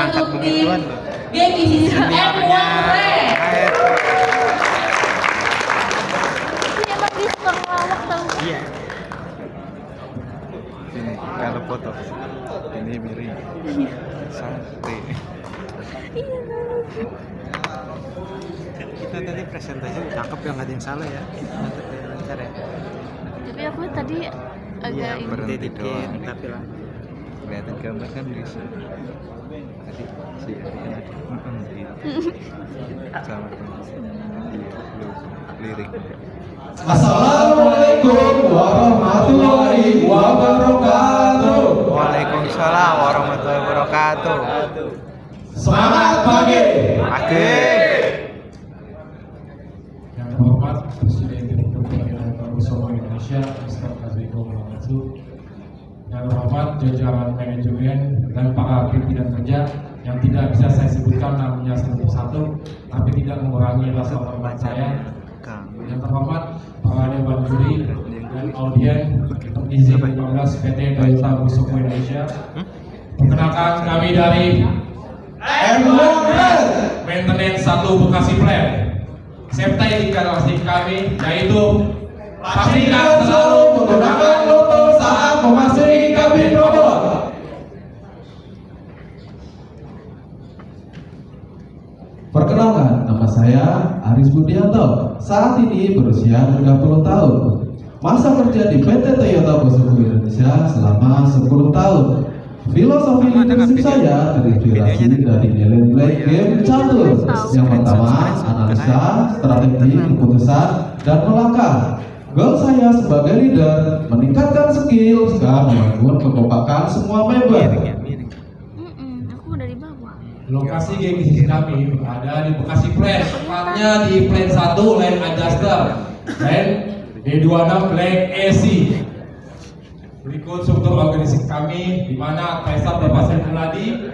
ngangkat begituan loh. Gengsi Sisa M1 Red. Emang dia suka ngelawak tau. Iya. Ini kalau foto ini miring. Santai. Iya lucu. Kita tadi presentasi cakep ya, nggak ada yang salah ya. Mantap ya, lancar ya. Tapi aku tadi agak Iya, ini. berhenti dikit, tapi lah kelihatan gambar kan bisa. Tadi si Ariana gitu. Sama lirik. Assalamualaikum warahmatullahi wabarakatuh. Waalaikumsalam warahmatullahi wabarakatuh. Semangat pagi. Oke. Yang terhormat Presiden Republik Indonesia, Mr. Kaziko Mahamadzu. Yang terhormat jajaran manajemen dan para pimpinan kerja yang tidak bisa saya sebutkan namanya satu-satu, tapi tidak mengurangi rasa hormat saya. Yang terhormat para dewan juri dan audien izin 15 PT Toyota Busoko Indonesia. Perkenalkan kami dari M1 Maintenance 1 Bekasi Plant. Serta indikasi kami yaitu pastikan selalu menggunakan lutut saat memasuki kabin robot. Perkenalkan, nama saya Aris Budianto. Saat ini berusia 30 tahun. Masa kerja di PT Toyota Busoko Indonesia selama 10 tahun. Filosofi leadership saya terinspirasi dari nilai-nilai game catur. Yang pertama, analisa, strategi, keputusan, dan melangkah. Goal saya sebagai leader meningkatkan skill serta membangun kekompakan semua member. Aku dari bawah. Lokasi gengsi kami berada di Bekasi Plant, tepatnya di Plant 1 Line Adjuster dan D26 Leg AC. Berikut struktur organisasi kami, di mana Kaisar Bapak Sri Muladi,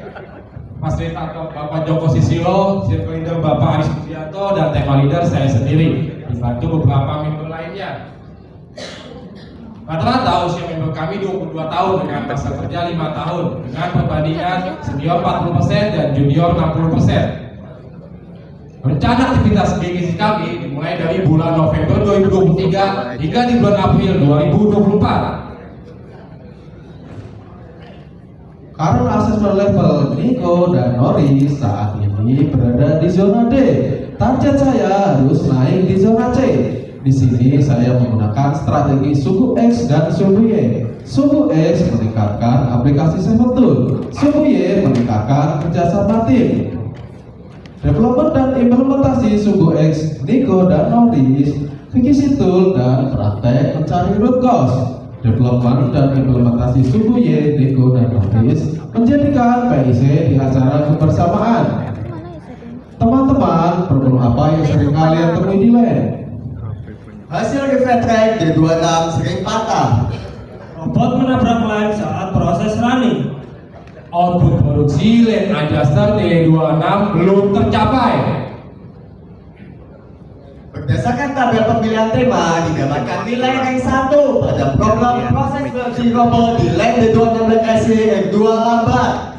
Fasilitator Bapak Joko Sisilo, Circle Leader Bapak Aris Budianto, dan tema leader saya sendiri, dibantu beberapa member lainnya. Rata-rata usia member kami 22 tahun dengan masa kerja 5 tahun dengan perbandingan senior 40% dan junior 60%. Rencana aktivitas GGC kami dimulai dari bulan November 2023 hingga di bulan April 2024. Karena asesmen level Nico dan Norris saat ini berada di zona D, target saya harus naik di zona C. Di sini saya menggunakan strategi suku X dan suku Y. Suku X meningkatkan aplikasi Seven Tool, suku Y meningkatkan kerjasama tim. Development dan implementasi suku X, Nico dan Norris, Fikisi Tool dan praktek mencari root cause. Development dan implementasi suku Y, Nico dan Norris menjadikan PIC di acara kebersamaan. Teman-teman, problem apa yang sering kalian temui di LAN? Hasil refresh track D26 sering patah. Robot menabrak LAN saat proses running. Output produksi LAN adjuster D26 belum tercapai. Berdasarkan tabel pemilihan tema, didapatkan nilai rank 1 pada program proses versi robot di LAN D26 M2 lambat.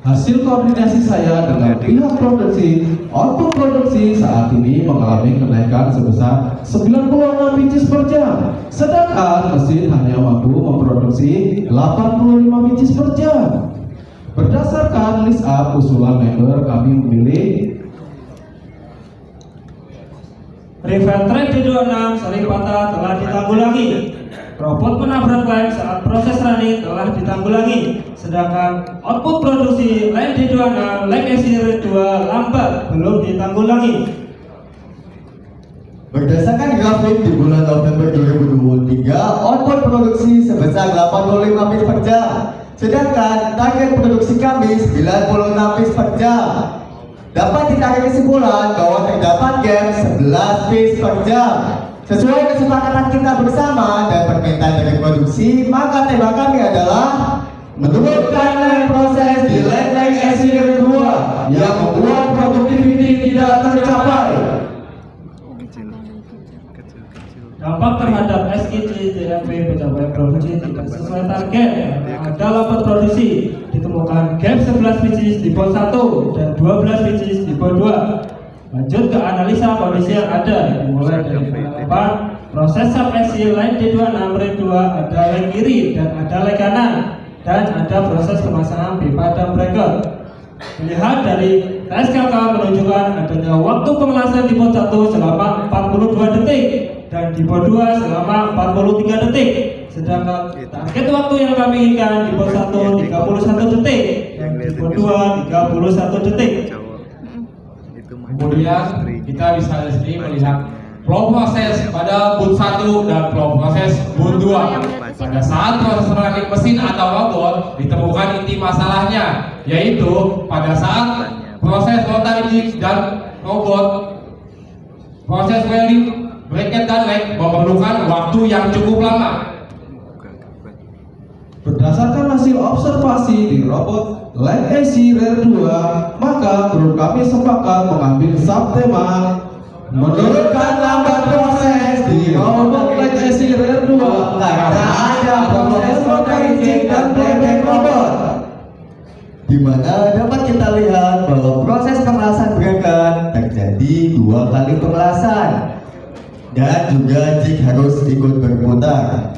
Hasil koordinasi saya dengan pihak produksi, output produksi saat ini mengalami kenaikan sebesar 96 bits per jam, sedangkan mesin hanya mampu memproduksi 85 bits per jam. Berdasarkan list up usulan member, kami memilih Refresh track D26 sering patah telah ditanggulangi. Robot menabrak LAN saat proses running telah ditanggulangi. Sedangkan output produksi LAN D26 Leg AC2 lambat belum ditanggulangi. Berdasarkan grafik di bulan November 2023, output produksi sebesar 85 bits per jam, sedangkan target produksi kami 96 bits per jam. Dapat ditarik kesimpulan bahwa terdapat gap 11 bits per jam. Sesuai kesepakatan kita bersama dan permintaan dari produksi, maka tema kami adalah menurunkan proses di LAN AC2 yang membuat productivity tidak tercapai. Kecil. Dampak terhadap SKJ DMP pencapaian produksi tidak sesuai target. Ada lambat produksi, ditemukan gap 11 pieces di pot 1 dan 12 pieces di pot 2. Lanjut ke analisa kondisi yang ada, dimulai dari penerapan proses subvensi line D26 ring 2 ada line kiri dan ada line kanan, dan ada proses pemasangan pipa dan breaker. Dilihat dari TSKK menunjukkan adanya waktu pengelasan di pot 1 selama 42 detik dan di pot 2 selama 43 detik. Sedangkan target waktu yang kami inginkan di pot 1 31 detik dan di pot 2 31 detik. Kemudian kita bisa di sini melihat flow proses pada boot 1 dan flow proses boot 2. Pada saat proses running mesin atau robot ditemukan inti masalahnya, yaitu pada saat proses rotary jig dan robot, proses welding, bracket dan leg memerlukan waktu yang cukup lama. Berdasarkan hasil observasi di robot Line AC Rare 2, maka grup kami sepakat mengambil subtema menurunkan lambat proses di robot Line AC Rare 2 karena ada proses rotary jig dan playback robot. Di mana dapat kita lihat bahwa proses pengelasan bracket terjadi 2 kali pengelasan dan juga jig harus ikut berputar.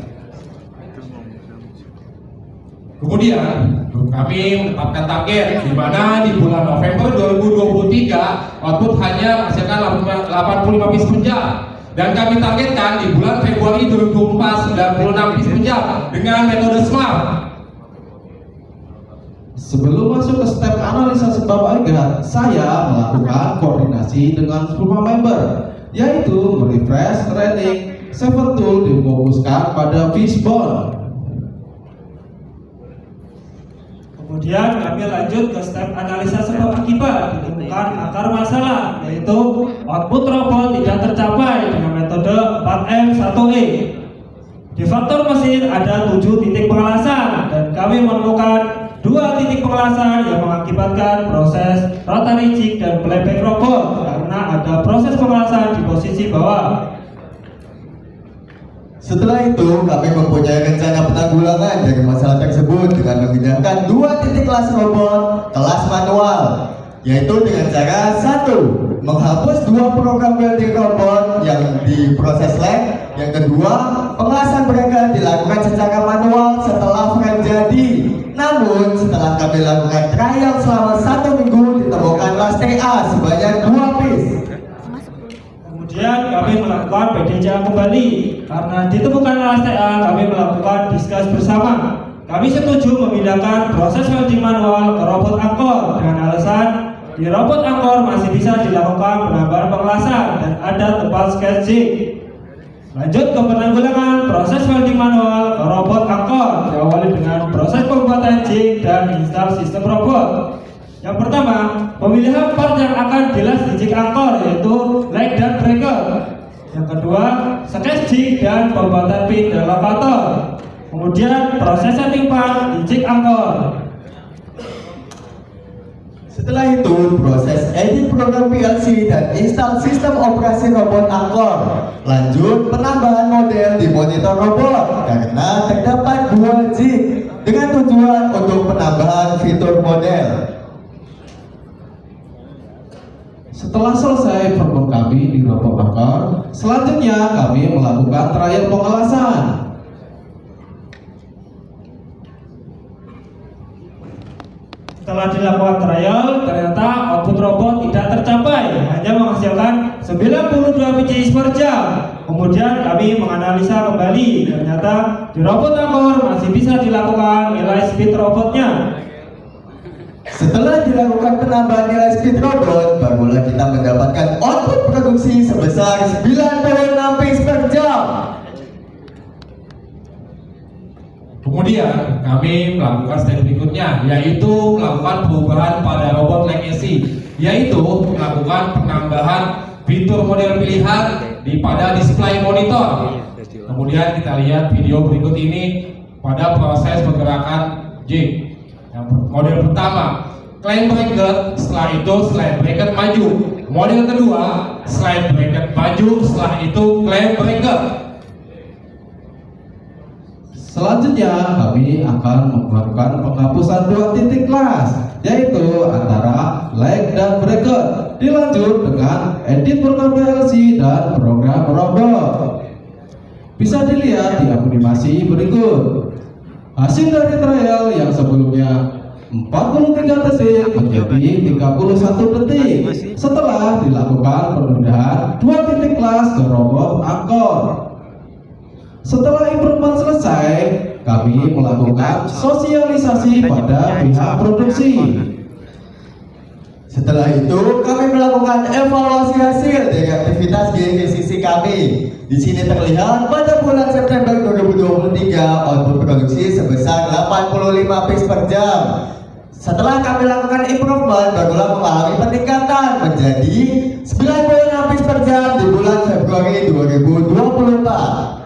Kemudian kami menetapkan target di mana di bulan November 2023 output hanya menghasilkan 85 piece per jam, dan kami targetkan di bulan Februari 2024 96 piece per jam dengan metode SMART. Sebelum masuk ke step analisa sebab agak, saya melakukan koordinasi dengan semua member, yaitu merefresh training 7 tool difokuskan pada fishbone. Kemudian kami lanjut ke step analisa sebab akibat, ditemukan akar masalah, yaitu output robot tidak tercapai dengan metode 4M1E. Di faktor mesin ada 7 titik pengelasan dan kami menemukan 2 titik pengelasan yang mengakibatkan proses rotary jig dan playback robot karena ada proses pengelasan di posisi bawah. Setelah itu, kami mempunyai rencana penanggulangan dari masalah tersebut dengan memindahkan 2 titik kelas robot kelas manual, yaitu dengan cara 1. Menghapus 2 program welding robot yang diproses lag. Yang kedua, pengelasan mereka dilakukan secara manual setelah frame jadi. Namun, setelah kami lakukan trial selama 1 minggu, ditemukanlah TA sebanyak 2 piece. Kemudian kami melakukan PDCA kembali karena ditemukan LSTA. Kami melakukan diskus bersama. Kami setuju memindahkan proses welding manual ke robot angkor dengan alasan di robot angkor masih bisa dilakukan penambahan pengelasan dan ada tempat sketching. Lanjut ke penanggulangan proses welding manual ke robot angkor, diawali dengan proses pembuatan jig dan install sistem robot. Yang pertama, pemilihan part yang akan dilas di jig angkor, yaitu leg dan breaker. Yang kedua, sketch jig dan pembuatan pin dan locator. Kemudian proses setting part di jig angkor. Setelah itu, proses edit program PLC dan install sistem operasi robot angkor. Lanjut, penambahan model di monitor robot karena terdapat 2 jig dengan tujuan untuk penambahan fitur model. Setelah selesai program kami di robot angkor, selanjutnya kami melakukan trial pengelasan. Setelah dilakukan trial, ternyata output robot tidak tercapai, hanya menghasilkan 92 pieces per jam. Kemudian kami menganalisa kembali, ternyata di robot angkor masih bisa dilakukan nilai speed robotnya. Setelah dilakukan penambahan nilai speed robot, barulah kita mendapatkan output produksi sebesar 96 piece per jam. Kemudian kami melakukan step berikutnya, yaitu melakukan perubahan pada robot leg AC, yaitu melakukan penambahan fitur model pilihan pada display monitor. Kemudian kita lihat video berikut ini pada proses pergerakan jig. Yang model pertama, clamp bracket, setelah itu slide bracket maju. Model kedua, slide bracket maju, setelah itu clamp bracket. Selanjutnya kami akan melakukan penghapusan 2 titik kelas, yaitu antara lag dan bracket. Dilanjut dengan edit program PLC dan program robot. Bisa dilihat di animasi berikut. Hasil dari trial yang sebelumnya 43 detik menjadi 31 detik setelah dilakukan penundaan 2 titik kelas ke robot Angkor. Setelah improvement selesai, kami melakukan sosialisasi pada pihak produksi. Setelah itu, kami melakukan evaluasi hasil dari aktivitas GSC kami. Di sini terlihat pada bulan September 2023 output produksi sebesar 85 piece per jam. Setelah kami lakukan improvement, barulah mengalami peningkatan menjadi 96 piece per jam di bulan Februari 2024.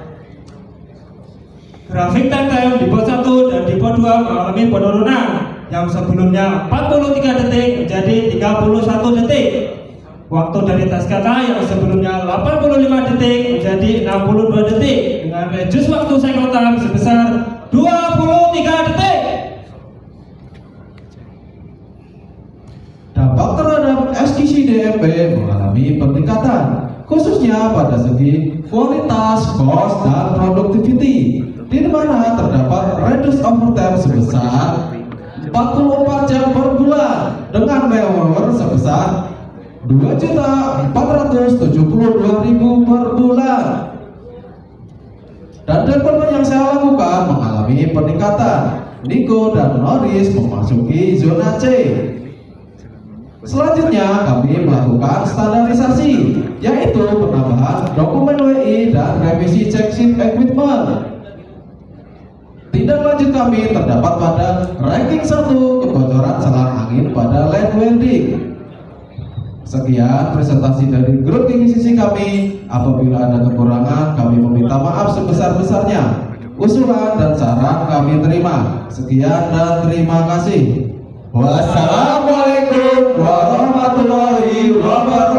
Grafik time di pot 1 dan di pot 2 mengalami penurunan yang sebelumnya 43 detik menjadi 31 detik. Waktu dari tes kata yang sebelumnya 85 detik menjadi 62 detik dengan reduce waktu cycle time sebesar 23 detik. Dampak terhadap SGC DMP mengalami peningkatan, khususnya pada segi kualitas, cost, dan productivity, di mana terdapat reduce overtime sebesar 44 jam per bulan dengan hour sebesar 2.472.000 per bulan. Dan development yang saya lakukan mengalami peningkatan. Nico dan Norris memasuki zona C. Selanjutnya kami melakukan standarisasi, yaitu penambahan dokumen WI dan revisi check sheet equipment. Tindak lanjut kami terdapat pada ranking 1 kebocoran selang angin pada line welding. Sekian presentasi dari grup GGCC kami. Apabila ada kekurangan, kami meminta maaf sebesar-besarnya. Usulan dan saran kami terima. Sekian dan terima kasih. Wassalamualaikum warahmatullahi wabarakatuh.